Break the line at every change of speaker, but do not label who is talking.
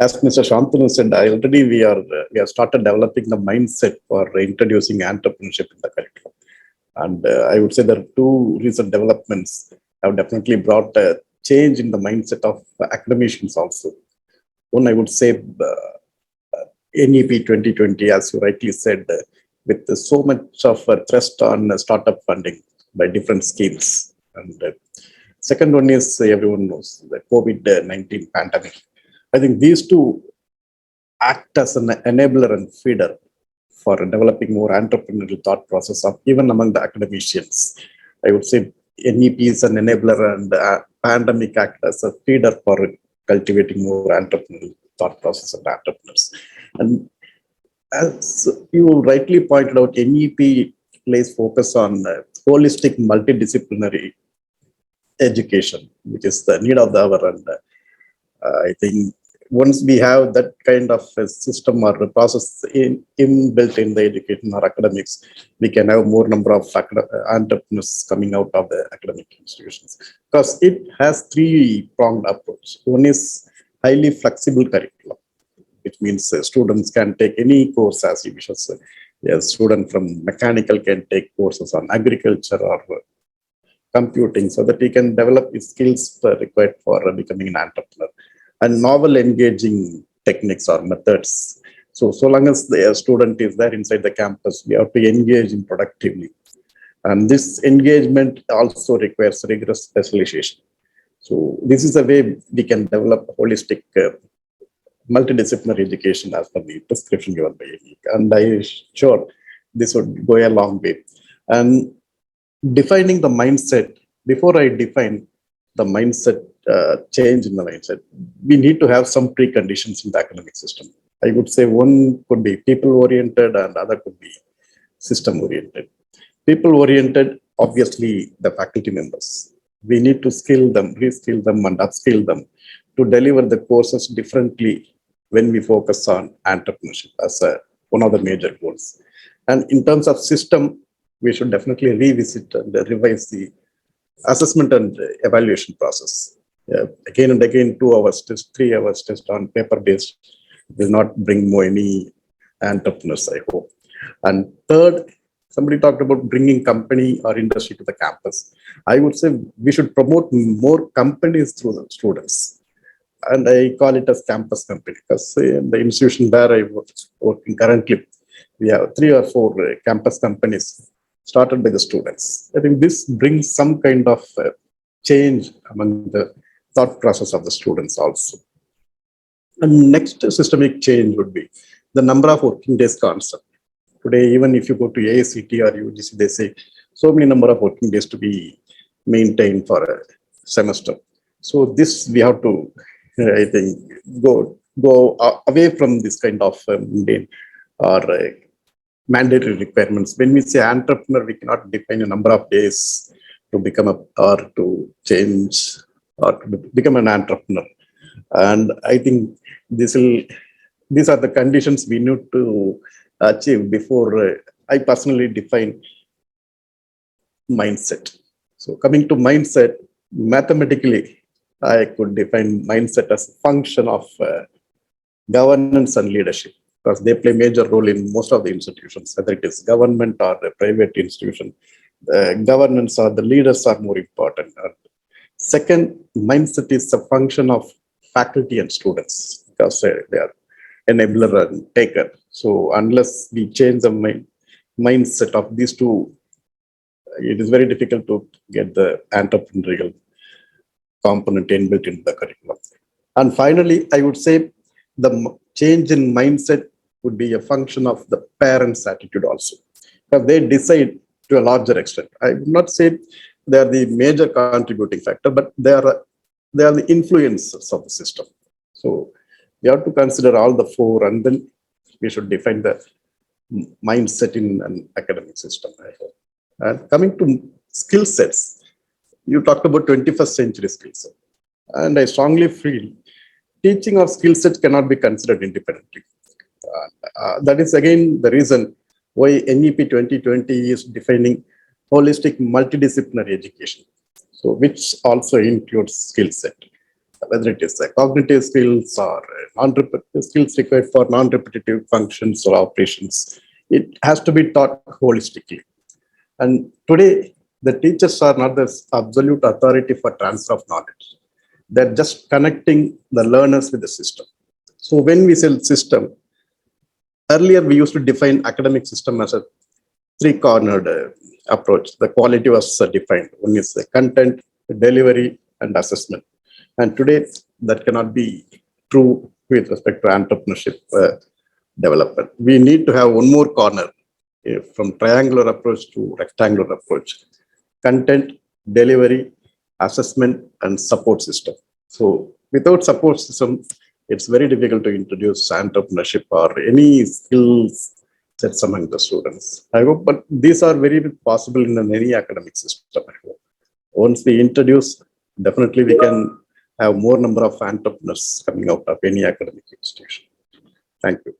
As Mr. Shantanu said, already we have started developing the mindset for introducing entrepreneurship in the curriculum. And I would say there are two recent developments have definitely brought a change in the mindset of academicians also. One, I would say NEP 2020, as you rightly said, with so much of a thrust on startup funding by different schemes. And second one is everyone knows the COVID-19 pandemic. I think these two act as an enabler and feeder for developing more entrepreneurial thought process of even among the academicians. I would say NEP is an enabler and pandemic act as a feeder for cultivating more entrepreneurial thought process of entrepreneurs. And as you rightly pointed out, NEP plays focus on holistic multidisciplinary education, which is the need of the hour. And I think once we have that kind of a system or a process inbuilt in the education or academics, we can have more number of entrepreneurs coming out of the academic institutions. Because it has three-pronged approach. One is highly flexible curriculum, which means students can take any course as he wishes. A student from mechanical can take courses on agriculture or computing so that he can develop his skills required for becoming an entrepreneur. And novel engaging techniques or methods. So long as the student is there inside the campus, we have to engage him productively. And this engagement also requires rigorous specialization. So this is a way we can develop holistic multidisciplinary education as per the prescription given by NEP. And I am sure this would go a long way. And defining the mindset, before I define the mindset, change in the mindset, we need to have some preconditions in the academic system. I would say one could be people-oriented and other could be system-oriented. People-oriented, obviously, the faculty members. We need to skill them, reskill them, and upskill them to deliver the courses differently when we focus on entrepreneurship as one of the major goals. And in terms of system, we should definitely revisit and revise the assessment and evaluation process. Again and again, 2 hours test, 3 hours test on paper-based will not bring more any entrepreneurs, I hope. And third, somebody talked about bringing company or industry to the campus. I would say we should promote more companies through the students. And I call it as campus company because in the institution where I working currently, we have 3 or 4 campus companies started by the students. I think this brings some kind of change among the thought process of the students also. And next systemic change would be the number of working days concept. Today, even if you go to ACT or UGC, they say so many number of working days to be maintained for a semester. So this we have to, I think, go away from this kind of mundane or mandatory requirements. When we say entrepreneur, we cannot define a number of days to become or to change or to become an entrepreneur. And I think these are the conditions we need to achieve before I personally define mindset. So coming to mindset, mathematically, I could define mindset as a function of governance and leadership, because they play major role in most of the institutions, whether it is government or a private institution. Governance or the leaders are more important. Second, mindset is a function of faculty and students, because they are enabler and taker. So unless we change the mindset of these two, it is very difficult to get the entrepreneurial component inbuilt into the curriculum. And finally, I would say the change in mindset would be a function of the parents' attitude also, because they decide to a larger extent. I would not say they are the major contributing factor, but they are the influencers of the system. So we have to consider all the 4, and then we should define the mindset in an academic system. And coming to skill sets, you talked about 21st century skill set, and I strongly feel teaching of skill sets cannot be considered independently. That is again the reason why NEP 2020 is defining holistic multidisciplinary education, so which also includes skill set. whether it is cognitive skills or skills required for non-repetitive functions or operations. It has to be taught holistically. And today, the teachers are not the absolute authority for transfer of knowledge. They're just connecting the learners with the system. So when we say system, earlier we used to define academic system as a three-cornered approach. The quality was defined. One is the content, delivery, and assessment. And today, that cannot be true with respect to entrepreneurship development. We need to have one more corner from triangular approach to rectangular approach. Content, delivery, assessment, and support system. So without support system, it's very difficult to introduce entrepreneurship or any skills sets among the students. I hope, but these are very possible in any academic system. I hope. Once we introduce, definitely we can have more number of entrepreneurs coming out of any academic institution. Thank you.